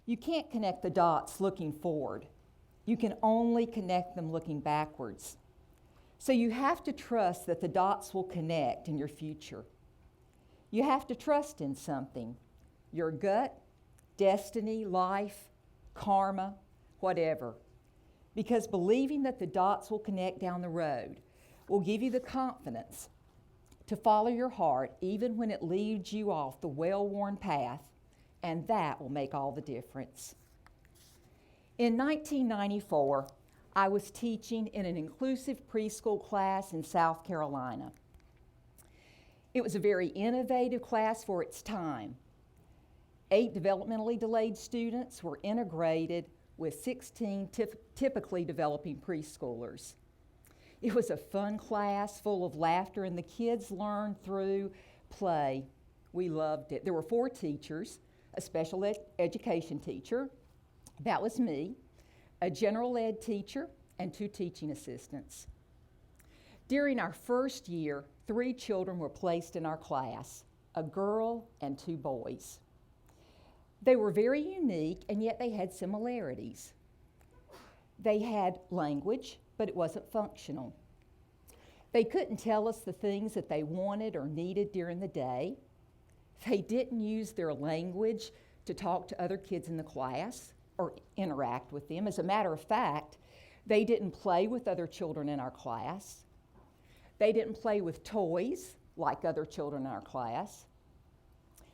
You can't connect the dots looking forward. You can only connect them looking backwards. So you have to trust that the dots will connect in your future. You have to trust in something, your gut, destiny, life, karma, whatever. Because believing that the dots will connect down the road will give you the confidence to follow your heart even when it leads you off the well-worn path, and that will make all the difference. In 1994, I was teaching in an inclusive preschool class in South Carolina. It was a very innovative class for its time. 8 developmentally delayed students were integrated with 16 typically developing preschoolers. It was a fun class full of laughter, and the kids learned through play. We loved it. There were 4 teachers, a special education teacher, that was me, a general ed teacher, and 2 teaching assistants. During our first year, 3 children were placed in our class, a girl and 2 boys. They were very unique, and yet they had similarities. They had language, but it wasn't functional. They couldn't tell us the things that they wanted or needed during the day. They didn't use their language to talk to other kids in the class or interact with them. As a matter of fact, they didn't play with other children in our class. They didn't play with toys like other children in our class.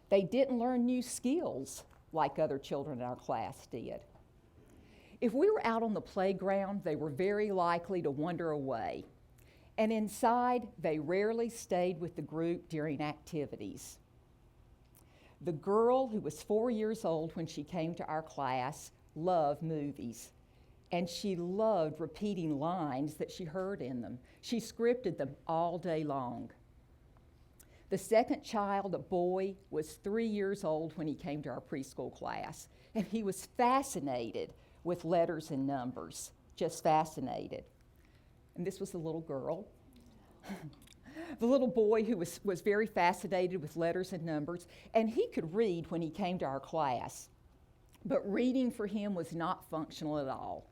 They didn't learn new skills like other children in our class did. If we were out on the playground, they were very likely to wander away. And inside, they rarely stayed with the group during activities. The girl, who was 4 years old when she came to our class, loved movies. And she loved repeating lines that she heard in them. She scripted them all day long. The second child, a boy, was 3 years old when he came to our preschool class. And he was fascinated with letters and numbers, just fascinated. And this was the little girl. The little boy who was very fascinated with letters and numbers, and he could read when he came to our class. But reading for him was not functional at all.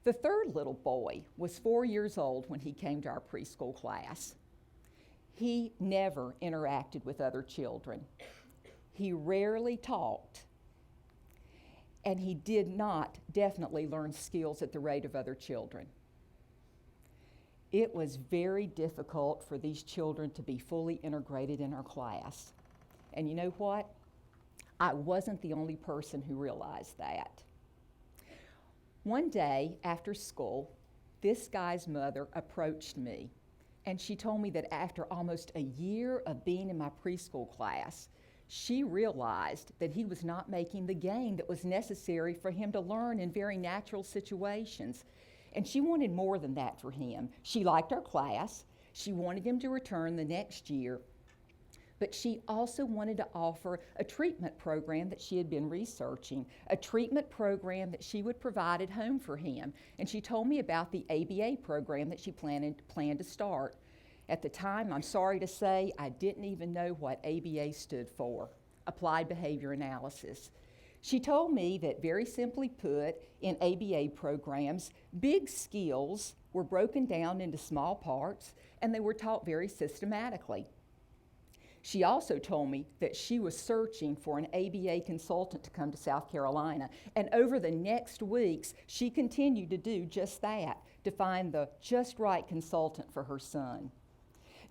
The third little boy was 4 years old when he came to our preschool class. He never interacted with other children. He rarely talked. And he did not definitely learn skills at the rate of other children. It was very difficult for these children to be fully integrated in our class. And you know what? I wasn't the only person who realized that. One day after school, this guy's mother approached me, and she told me that after almost a year of being in my preschool class, she realized that he was not making the gain that was necessary for him to learn in very natural situations. And she wanted more than that for him. She liked our class. She wanted him to return the next year. But she also wanted to offer a treatment program that she had been researching, a treatment program that she would provide at home for him. And she told me about the ABA program that she planned to start. At the time, I'm sorry to say, I didn't even know what ABA stood for, Applied Behavior Analysis. She told me that, very simply put, in ABA programs, big skills were broken down into small parts, and they were taught very systematically. She also told me that she was searching for an ABA consultant to come to South Carolina, and over the next weeks, she continued to do just that, to find the just right consultant for her son.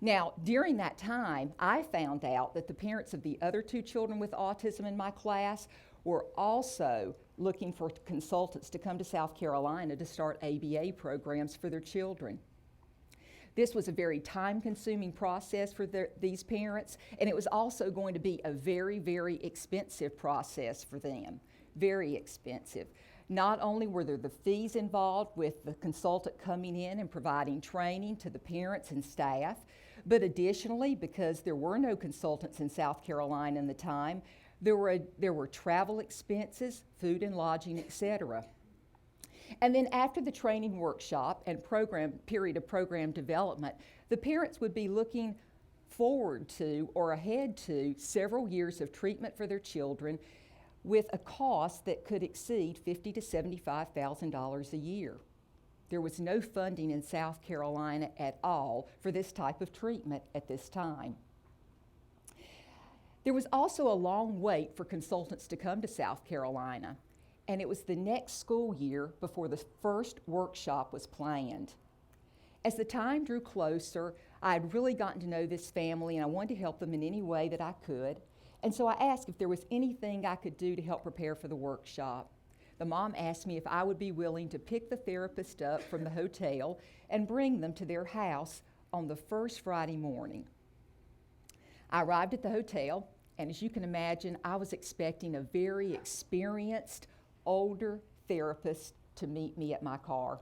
Now, during that time, I found out that the parents of the other 2 children with autism in my class were also looking for consultants to come to South Carolina to start ABA programs for their children. This was a very time-consuming process for these parents, and it was also going to be a very, very expensive process for them, very expensive. Not only were there the fees involved with the consultant coming in and providing training to the parents and staff, but additionally, because there were no consultants in South Carolina in the time, there were travel expenses, food and lodging, etc. And then after the training workshop and period of program development, the parents would be looking forward to or ahead to several years of treatment for their children with a cost that could exceed $50,000 to $75,000 a year. There was no funding in South Carolina at all for this type of treatment at this time. There was also a long wait for consultants to come to South Carolina, and it was the next school year before the first workshop was planned. As the time drew closer, I had really gotten to know this family and I wanted to help them in any way that I could. And so I asked if there was anything I could do to help prepare for the workshop. The mom asked me if I would be willing to pick the therapist up from the hotel and bring them to their house on the first Friday morning. I arrived at the hotel, and as you can imagine, I was expecting a very experienced, older therapist to meet me at my car.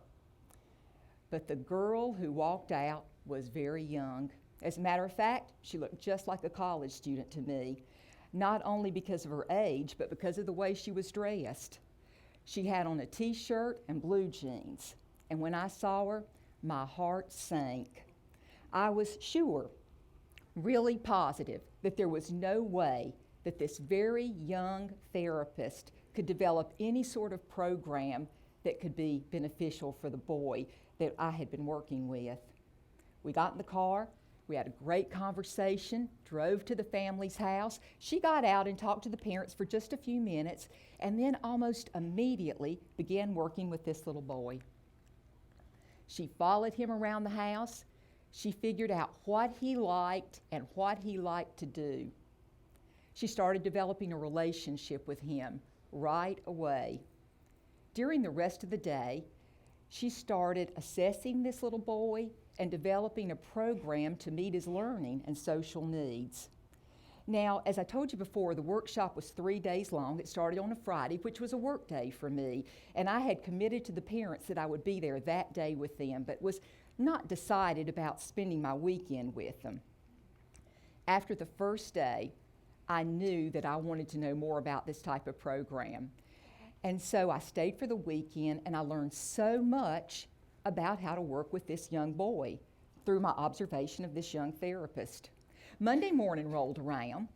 But the girl who walked out was very young. As a matter of fact, she looked just like a college student to me, not only because of her age, but because of the way she was dressed. She had on a t-shirt and blue jeans, and when I saw her, my heart sank. I was sure, really positive, that there was no way that this very young therapist could develop any sort of program that could be beneficial for the boy that I had been working with. We got in the car, we had a great conversation, drove to the family's house. She got out and talked to the parents for just a few minutes, and then almost immediately began working with this little boy. She followed him around the house. She figured out what he liked and what he liked to do. She started developing a relationship with him right away. During the rest of the day, she started assessing this little boy and developing a program to meet his learning and social needs. Now, as I told you before, the workshop was 3 days long. It started on a Friday, which was a work day for me, and I had committed to the parents that I would be there that day with them, but was not decided about spending my weekend with them. After the first day, I knew that I wanted to know more about this type of program. And so I stayed for the weekend, and I learned so much about how to work with this young boy through my observation of this young therapist. Monday morning rolled around.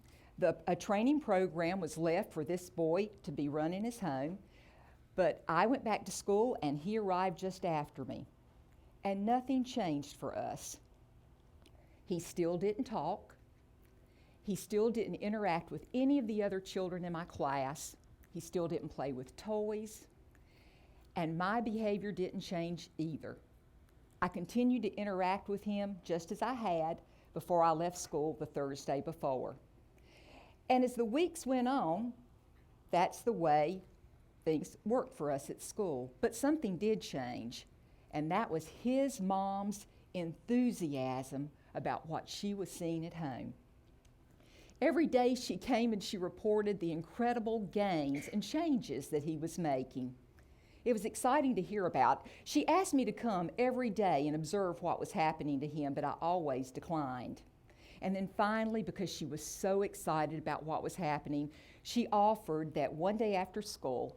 A training program was left for this boy to be run in his home, but I went back to school and he arrived just after me. And nothing changed for us. He still didn't talk. He still didn't interact with any of the other children in my class. He still didn't play with toys. And my behavior didn't change either. I continued to interact with him just as I had before I left school the Thursday before. And as the weeks went on, that's the way things worked for us at school. But something did change, and that was his mom's enthusiasm about what she was seeing at home. Every day she came and she reported the incredible gains and changes that he was making. It was exciting to hear about. She asked me to come every day and observe what was happening to him, but I always declined. And then finally, because she was so excited about what was happening, she offered that one day after school,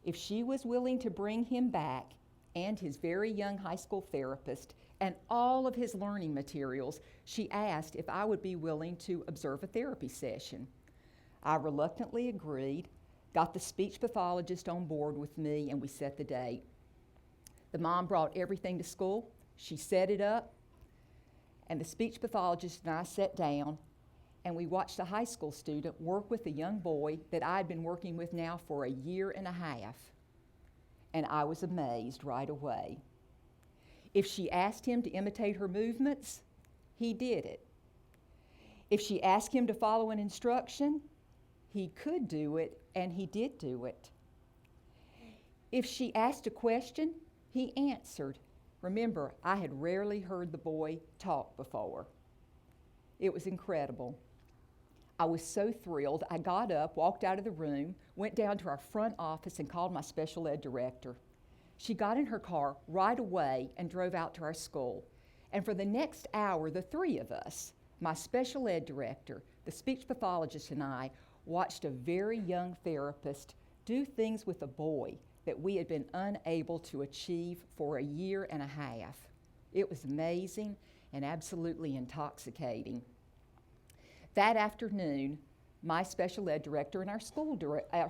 if she was willing to bring him back and his very young high school therapist and all of his learning materials, she asked if I would be willing to observe a therapy session. I reluctantly agreed, got the speech pathologist on board with me, and we set the date. The mom brought everything to school. She set it up, and the speech pathologist and I sat down, and we watched a high school student work with a young boy that I'd been working with now for a year and a half. And I was amazed right away. If she asked him to imitate her movements, he did it. If she asked him to follow an instruction, he could do it, and he did do it. If she asked a question, he answered. Remember, I had rarely heard the boy talk before. It was incredible. I was so thrilled. I got up, walked out of the room, went down to our front office and called my special ed director. She got in her car right away and drove out to our school. And for the next hour, the three of us, my special ed director, the speech pathologist, and I, watched a very young therapist do things with a boy that we had been unable to achieve for a year and a half. It was amazing and absolutely intoxicating. That afternoon, my special ed director and our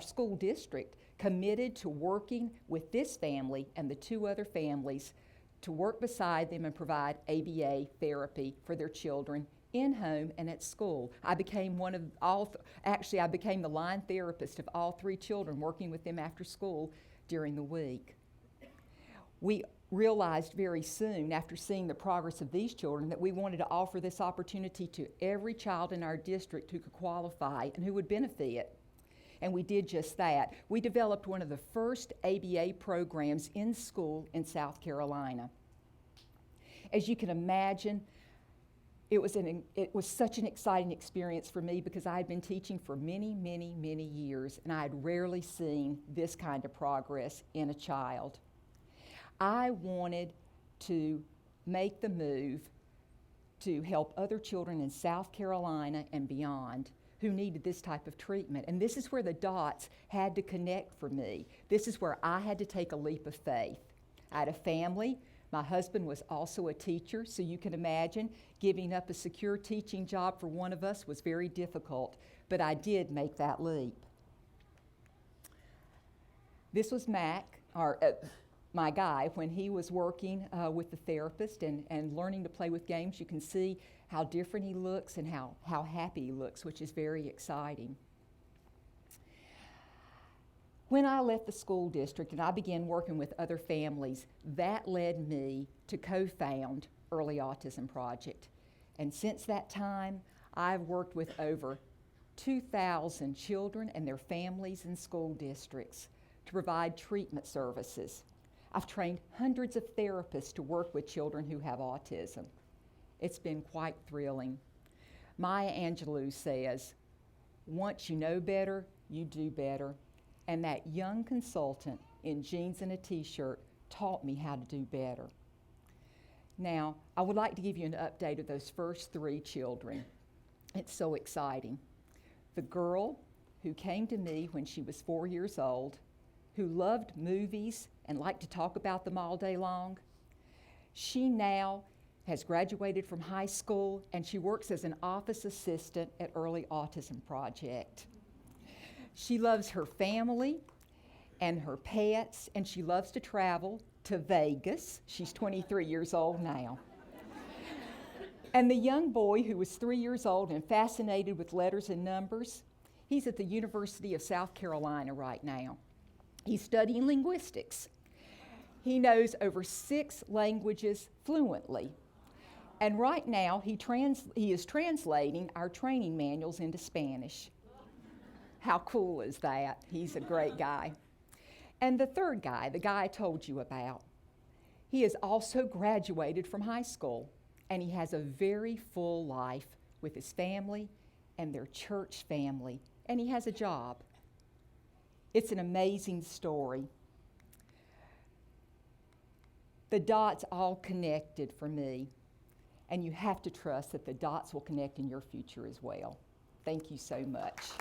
school district committed to working with this family and the 2 other families to work beside them and provide ABA therapy for their children in home and at school. I became I became the line therapist of all 3 children, working with them after school during the week. We realized very soon, after seeing the progress of these children, that we wanted to offer this opportunity to every child in our district who could qualify and who would benefit. And we did just that. We developed one of the first ABA programs in school in South Carolina. As you can imagine, it was such an exciting experience for me because I had been teaching for many, many, many years, and I had rarely seen this kind of progress in a child. I wanted to make the move to help other children in South Carolina and beyond who needed this type of treatment. And this is where the dots had to connect for me. This is where I had to take a leap of faith. I had a family. My husband was also a teacher, so you can imagine giving up a secure teaching job for one of us was very difficult, but I did make that leap. This was my guy, when he was working with the therapist and learning to play with games. You can see how different he looks and how happy he looks, which is very exciting. When I left the school district and I began working with other families, that led me to co-found Early Autism Project. And since that time, I've worked with over 2,000 children and their families in school districts to provide treatment services. I've trained hundreds of therapists to work with children who have autism. It's been quite thrilling. Maya Angelou says, "Once you know better, you do better." And that young consultant in jeans and a t-shirt taught me how to do better. Now, I would like to give you an update of those first 3 children. It's so exciting. The girl who came to me when she was 4 years old, who loved movies and liked to talk about them all day long, she now has graduated from high school and she works as an office assistant at Early Autism Project. She loves her family and her pets, and she loves to travel to Vegas. She's 23 years old now. And the young boy who was 3 years old and fascinated with letters and numbers, he's at the University of South Carolina right now. He's studying linguistics. He knows over 6 languages fluently. And right now, he is translating our training manuals into Spanish. How cool is that? He's a great guy. And the third guy, the guy I told you about, he has also graduated from high school, and he has a very full life with his family and their church family, and he has a job. It's an amazing story. The dots all connected for me, and you have to trust that the dots will connect in your future as well. Thank you so much.